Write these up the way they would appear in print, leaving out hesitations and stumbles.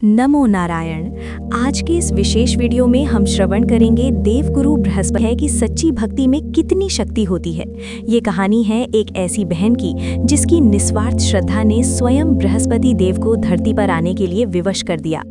नमो नारायण। आज के इस विशेष वीडियो में हम श्रवण करेंगे देवगुरु बृहस्पति है कि सच्ची भक्ति में कितनी शक्ति होती है। ये कहानी है एक ऐसी बहन की जिसकी निस्वार्थ श्रद्धा ने स्वयं बृहस्पति देव को धरती पर आने के लिए विवश कर दिया।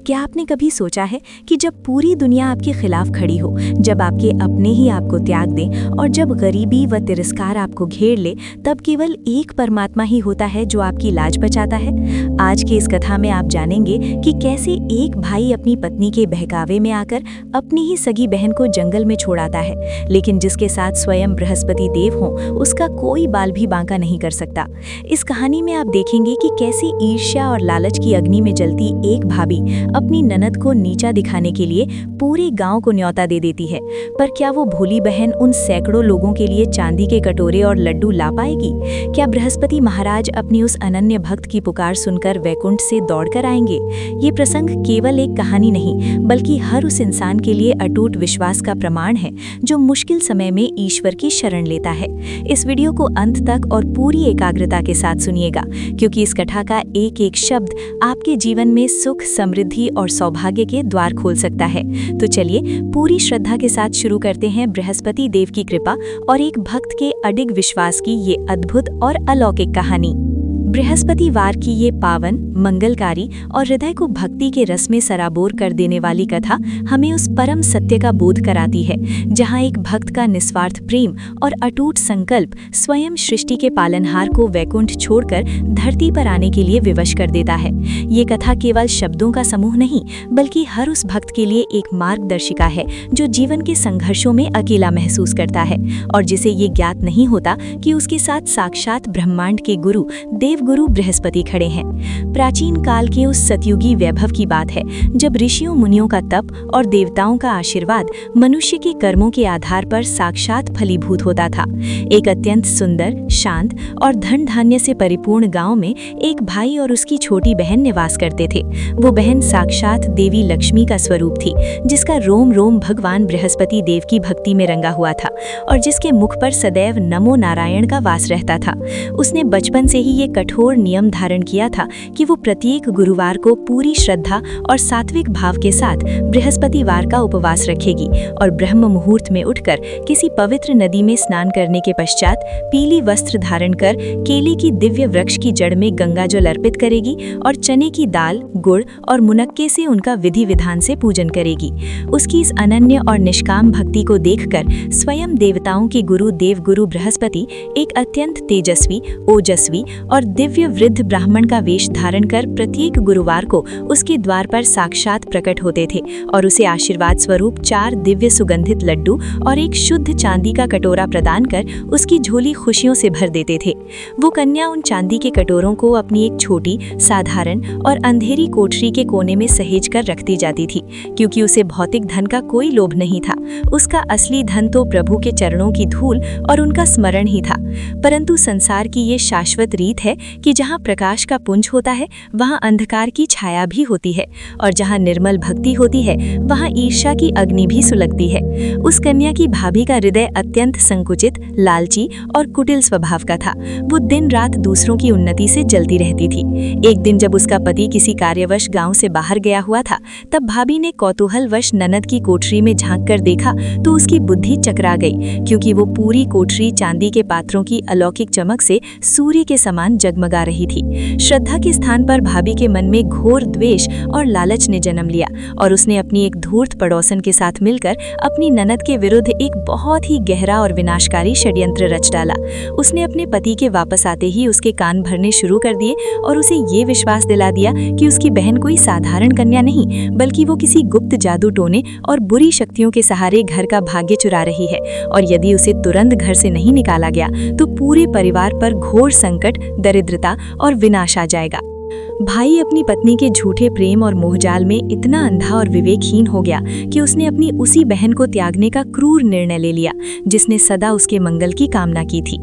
क्या आपने कभी सोचा है कि जब पूरी दुनिया आपके खिलाफ खड़ी हो, जब आपके अपने ही आपको त्याग दें और जब गरीबी व तिरस्कार आपको घेर ले, तब केवल एक परमात्मा ही होता है जो आपकी लाज बचाता है। आज की इस कथा में आप जानेंगे कि कैसे एक भाई अपनी पत्नी के बहकावे में आकर अपनी ही सगी बहन को जंगल में छोड़ाता है, लेकिन जिसके साथ स्वयं बृहस्पति देव हो उसका कोई बाल भी बांका नहीं कर सकता। इस कहानी में आप देखेंगे कि कैसे ईर्ष्या और लालच की अग्नि में जलती एक भाभी अपनी ननद को नीचा दिखाने के लिए पूरे गांव को न्योता दे देती है। पर क्या वो भोली बहन उन सैकड़ों लोगों के लिए चांदी के कटोरे और लड्डू ला पाएगी? क्या बृहस्पति महाराज अपनी उस अनन्य भक्त की पुकार सुनकर वैकुंठ से दौड़कर आएंगे? ये प्रसंग केवल एक कहानी नहीं, बल्कि हर उस इंसान के लिए अटूट विश्वास का प्रमाण है जो मुश्किल समय में ईश्वर की शरण लेता है। इस वीडियो को अंत तक और पूरी एकाग्रता के साथ सुनिएगा, क्योंकि इस कथा का एक एक शब्द आपके जीवन में सुख, समृद्धि और सौभाग्य के द्वार खोल सकता है। तो चलिए पूरी श्रद्धा के साथ शुरू करते हैं बृहस्पति देव की कृपा और एक भक्त के अडिग विश्वास की ये अद्भुत और अलौकिक कहानी। बृहस्पतिवार की ये पावन, मंगलकारी और हृदय को भक्ति के रस में सराबोर कर देने वाली कथा हमें उस परम सत्य का बोध कराती है, जहाँ एक भक्त का निस्वार्थ प्रेम और अटूट संकल्प स्वयं सृष्टि के पालनहार को वैकुंठ छोड़कर धरती पर आने के लिए विवश कर देता है। ये कथा केवल शब्दों का समूह नहीं, बल्कि हर उस भक्त के लिए एक मार्गदर्शिका है जो जीवन के संघर्षों में अकेला महसूस करता है और जिसे ये ज्ञात नहीं होता कि उसके साथ साक्षात ब्रह्मांड के गुरु गुरु बृहस्पति खड़े हैं। प्राचीन काल के उस सतयुगी वैभव की बात है, जब ऋषियों मुनियों का तप और देवताओं का आशीर्वाद मनुष्य के कर्मों के आधार पर साक्षात फलीभूत होता था। एक अत्यंत सुंदर, शांत और धन धान्य से परिपूर्ण गांव में एक भाई और उसकी छोटी बहन निवास करते थे। वो बहन साक्षात देवी लक्ष्मी का स्वरूप थी, जिसका रोम रोम भगवान बृहस्पति देव की भक्ति में रंगा हुआ था और जिसके मुख पर सदैव नमो नारायण का वास रहता था। उसने बचपन से ही ये कठोर नियम धारण किया था कि वो प्रत्येक गुरुवार को पूरी श्रद्धा और सात्विक भाव के साथ बृहस्पतिवार का उपवास रखेगी और ब्रह्म मुहूर्त में उठकर किसी पवित्र नदी में स्नान करने के पश्चात पीली वस्त्र धारण कर केले की दिव्य वृक्ष की जड़ में गंगा जल अर्पित करेगी और चने की दाल, गुड़ और मुनक्के से उनका विधि विधान से पूजन करेगी। उसकी इस अनन्य और निष्काम भक्ति को देखकर स्वयं देवताओं के गुरु देवगुरु बृहस्पति एक अत्यंत तेजस्वी, ओजस्वी और दिव्य वृद्ध ब्राह्मण का वेश धारण कर प्रत्येक गुरुवार को उसके द्वार पर साक्षात प्रकट होते थे और उसे आशीर्वाद स्वरूप 4 दिव्य सुगंधित लड्डू और एक शुद्ध चांदी का कटोरा प्रदान कर उसकी झोली खुशियों से भर देते थे। वो कन्या उन चांदी के कटोरों को अपनी एक छोटी, साधारण और अंधेरी कोठरी के कोने में सहेज कर रखती जाती थी, क्योंकि उसे भौतिक धन का कोई लोभ नहीं था। उसका असली धन तो प्रभु के चरणों की धूल और उनका स्मरण ही था। परंतु संसार की ये शाश्वत रीत है कि जहाँ प्रकाश का पुंज होता है वहाँ अंधकार की छाया भी होती है और जहाँ निर्मल भक्ति होती है वहाँ ईर्ष्या की अग्नि भी सुलगती है। उस कन्या की भाभी का हृदय अत्यंत संकुचित, लालची और कुटिल स्वभाव का था। वो दिन रात दूसरों की उन्नति से जलती रहती थी। एक दिन जब उसका पति किसी कार्यवश गांव से बाहर गया हुआ था, तब भाभी ने कौतूहलवश ननद की कोठरी में झांक कर देखा तो उसकी बुद्धि चकरा गई, क्योंकि वो पूरी कोठरी चांदी के पात्रों की अलौकिक चमक से सूर्य के समान जगमगा रही थी। श्रद्धा के स्थान पर भाभी के मन में घोर द्वेष और लालच ने जन्म लिया और उसने अपनी एक धूर्त पड़ोसन के साथ मिलकर अपनी ननद के विरुद्ध एक बहुत ही गहरा और विनाशकारी षड्यंत्र रच डाला। उसने अपने पति के वापस आते ही उसके कान भरने शुरू कर दिए और उसे ये विश्वास दिला दिया कि उसकी बहन कोई साधारण कन्या नहीं, बल्कि वो किसी गुप्त जादू टोने और बुरी शक्तियों के सहारे घर का भाग्य चुरा रही है और यदि उसे तुरंत घर से नहीं निकाला गया तो पूरे परिवार पर घोर संकट, दरिद्रता और विनाश आ जाएगा। भाई अपनी पत्नी के झूठे प्रेम और मोहजाल में इतना अंधा और विवेकहीन हो गया कि उसने अपनी उसी बहन को त्यागने का क्रूर निर्णय ले लिया जिसने सदा उसके मंगल की कामना की थी।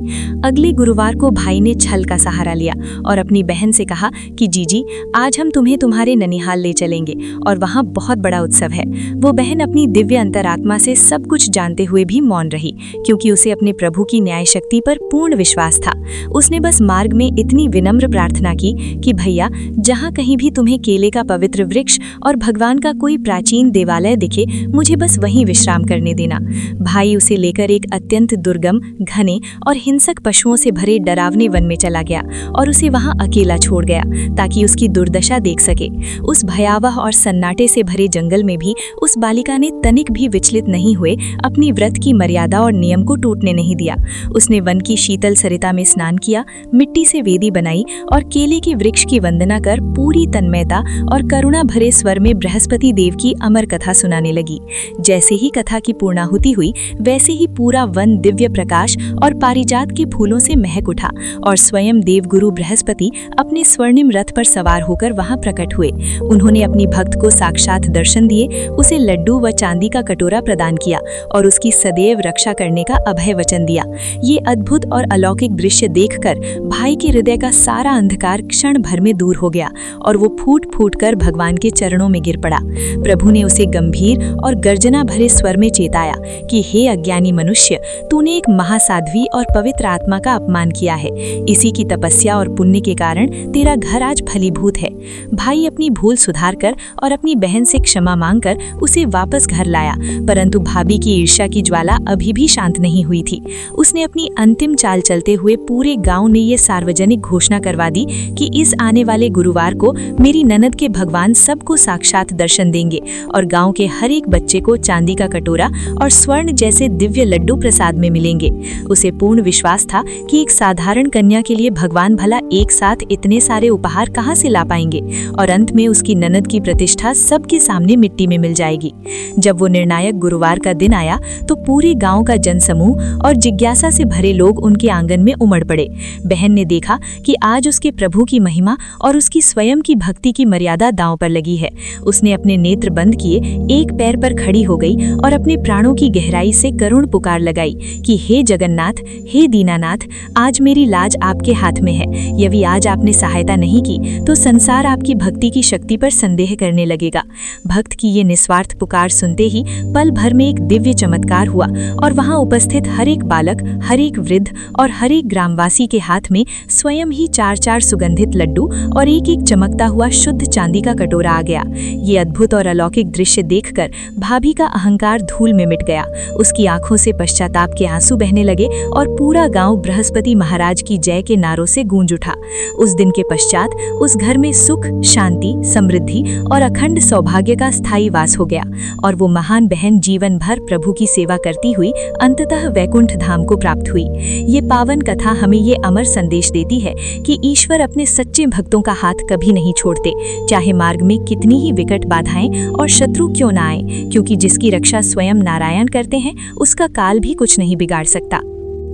अगले गुरुवार को भाई ने छल का सहारा लिया और अपनी बहन से कहा कि जीजी, आज हम तुम्हें तुम्हारे ननिहाल ले चलेंगे और वहाँ बहुत बड़ा उत्सव है। वो बहन अपनी दिव्य अंतरात्मा से सब कुछ जानते हुए भी मौन रही, क्योंकि उसे अपने प्रभु की न्याय शक्ति पर पूर्ण विश्वास था। उसने बस मार्ग में इतनी विनम्र प्रार्थना की कि भैया भैया, जहाँ कहीं भी तुम्हें केले का पवित्र वृक्ष और भगवान का कोई प्राचीन देवालय दिखे, मुझे बस वहीं विश्राम करने देना। भाई उसे लेकर एक अत्यंत दुर्गम, घने और हिंसक पशुओं से भरे डरावने वन में चला गया और उसे वहां अकेला छोड़ गया ताकि उसकी दुर्दशा देख सके। उस भयावह और सन्नाटे से भरे जंगल में भी उस बालिका ने तनिक भी विचलित नहीं हुए अपनी व्रत की मर्यादा और नियम को टूटने नहीं दिया। उसने वन की शीतल सरिता में स्नान किया, मिट्टी से वेदी बनाई और केले के वृक्ष की वंदना कर पूरी तन्मयता और करुणा भरे स्वर में बृहस्पति देव की अमर कथा सुनाने लगी। जैसे ही कथा की पूर्णाहुति हुई, वैसे ही पूरा वन दिव्य प्रकाश और पारिजात के फूलों से महक उठा और स्वयं देवगुरु बृहस्पति अपने स्वर्णिम रथ पर सवार होकर वहां प्रकट हुए। उन्होंने अपनी भक्त को साक्षात दर्शन दिए, उसे लड्डू व चांदी का कटोरा प्रदान किया और उसकी सदैव रक्षा करने का अभय वचन दिया। ये अद्भुत और अलौकिक दृश्य देखकर भाई के हृदय का सारा अंधकार क्षण भर में दूर हो गया और वो फूट फूट कर भगवान के चरणों में गिर पड़ा। प्रभु ने उसे गंभीर और गर्जना भरे स्वर में चेताया कि हे अज्ञानी मनुष्य, तूने एक महासाध्वी और पवित्र आत्मा का अपमान किया है। इसी की तपस्या और पुण्य के कारण तेरा घर आज फलीभूत है। भाई अपनी भूल सुधार कर और अपनी बहन से क्षमा मांगकर उसे वापस घर लाया, परंतु भाभी की ईर्ष्या की ज्वाला अभी भी शांत नहीं हुई थी। उसने अपनी अंतिम चाल चलते हुए पूरे गांव में ये सार्वजनिक घोषणा करवा दी कि इस आने वाले गुरुवार को मेरी ननद के भगवान सबको साक्षात दर्शन देंगे और गांव के हर एक बच्चे को चांदी का कटोरा और स्वर्ण जैसे दिव्य लड्डू प्रसाद में मिलेंगे। उसे पूर्ण विश्वास था कि एक साधारण कन्या के लिए भगवान भला एक साथ इतने सारे उपहार कहां से ला पाएंगे और अंत में उसकी ननद की प्रतिष्ठा सबके सामने मिट्टी में मिल जाएगी। जब वो निर्णायक गुरुवार का दिन आया तो पूरे गांव का जनसमूह और जिज्ञासा से भरे लोग उनके आंगन में उमड़ पड़े। बहन ने देखा कि आज उसके प्रभु की महिमा और उसकी स्वयं की भक्ति की मर्यादा दांव पर लगी है। उसने अपने नेत्र बंद किए, एक पैर पर खड़ी हो गई और अपने प्राणों की गहराई से करुण पुकार लगाई कि हे जगन्नाथ, हे दीनानाथ, आज मेरी लाज आपके हाथ में है। यदि आज आपने सहायता नहीं की तो संसार आपकी भक्ति की शक्ति पर संदेह करने लगेगा। भक्त की ये निस्वार्थ पुकार सुनते ही पल भर में एक दिव्य चमत्कार हुआ और वहां उपस्थित हर एक बालक, हर एक वृद्ध और हर एक ग्रामवासी के हाथ में स्वयं ही 4-4 सुगंधित लड्डू और एक एक चमकता हुआ शुद्ध चांदी का कटोरा आ गया। ये अद्भुत और अलौकिक दृश्य देखकर भाभी का अहंकार धूल में मिट गया। उसकी आंखों से पश्चाताप के आंसू बहने लगे और पूरा गांव बृहस्पति महाराज की जय के नारों से गूंज उठा। उस दिन के पश्चात उस घर में सुख, शांति, समृद्धि और अखंड सौभाग्य का स्थायी वास हो गया और वो महान बहन जीवन भर प्रभु की सेवा करती हुई अंततः वैकुंठ धाम को प्राप्त हुई। ये पावन कथा हमें ये अमर संदेश देती है कि ईश्वर अपने सच्चे भक्तों का हाथ कभी नहीं छोड़ते, चाहे मार्ग में कितनी ही विकट बाधाएं और शत्रु क्यों ना आए, क्योंकि जिसकी रक्षा स्वयं नारायण करते हैं उसका काल भी कुछ नहीं बिगाड़ सकता।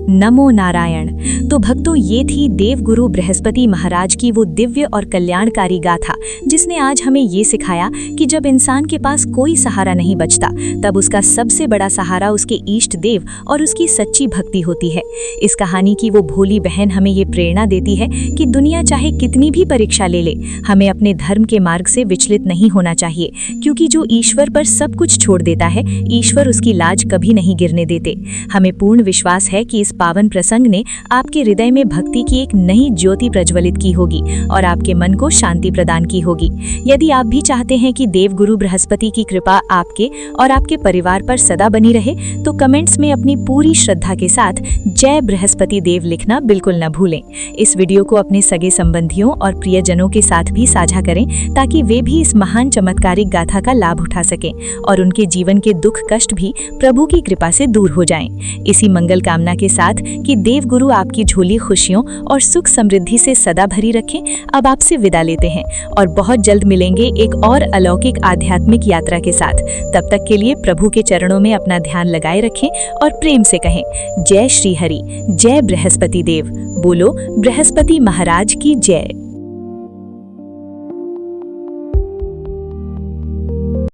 नमो नारायण। तो भक्तों, ये थी देवगुरु बृहस्पति महाराज की वो दिव्य और कल्याणकारी गाथा, जिसने आज हमें ये सिखाया कि जब इंसान के पास कोई सहारा नहीं बचता, तब उसका सबसे बड़ा सहारा उसके इष्ट देव और उसकी सच्ची भक्ति होती है। इस कहानी की वो भोली बहन हमें ये प्रेरणा देती है कि दुनिया चाहे कितनी भी परीक्षा ले ले, हमें अपने धर्म के मार्ग से विचलित नहीं होना चाहिए, क्योंकि जो ईश्वर पर सब कुछ छोड़ देता है, ईश्वर उसकी लाज कभी नहीं गिरने देते। हमें पूर्ण विश्वास है कि पावन प्रसंग ने आपके हृदय में भक्ति की एक नई ज्योति प्रज्वलित की होगी और आपके मन को शांति प्रदान की होगी। यदि आप भी चाहते हैं कि देवगुरु बृहस्पति की कृपा आपके और आपके परिवार पर सदा बनी रहे, तो कमेंट्स में अपनी पूरी श्रद्धा के साथ जय बृहस्पति देव लिखना बिल्कुल न भूलें। इस वीडियो को अपने सगे संबंधियों और प्रियजनों के साथ भी साझा करें ताकि वे भी इस महान चमत्कारिक गाथा का लाभ उठा सकें और उनके जीवन के दुख कष्ट भी प्रभु की कृपा से दूर हो जाएं। इसी मंगल कामना के साथ कि देवगुरु आपकी झोली खुशियों और सुख समृद्धि से सदा भरी रखें, अब आपसे विदा लेते हैं और बहुत जल्द मिलेंगे एक और अलौकिक आध्यात्मिक यात्रा के साथ। तब तक के लिए प्रभु के चरणों में अपना ध्यान लगाए रखें और प्रेम से कहें जय श्री हरि, जय बृहस्पति देव। बोलो बृहस्पति महाराज की जय।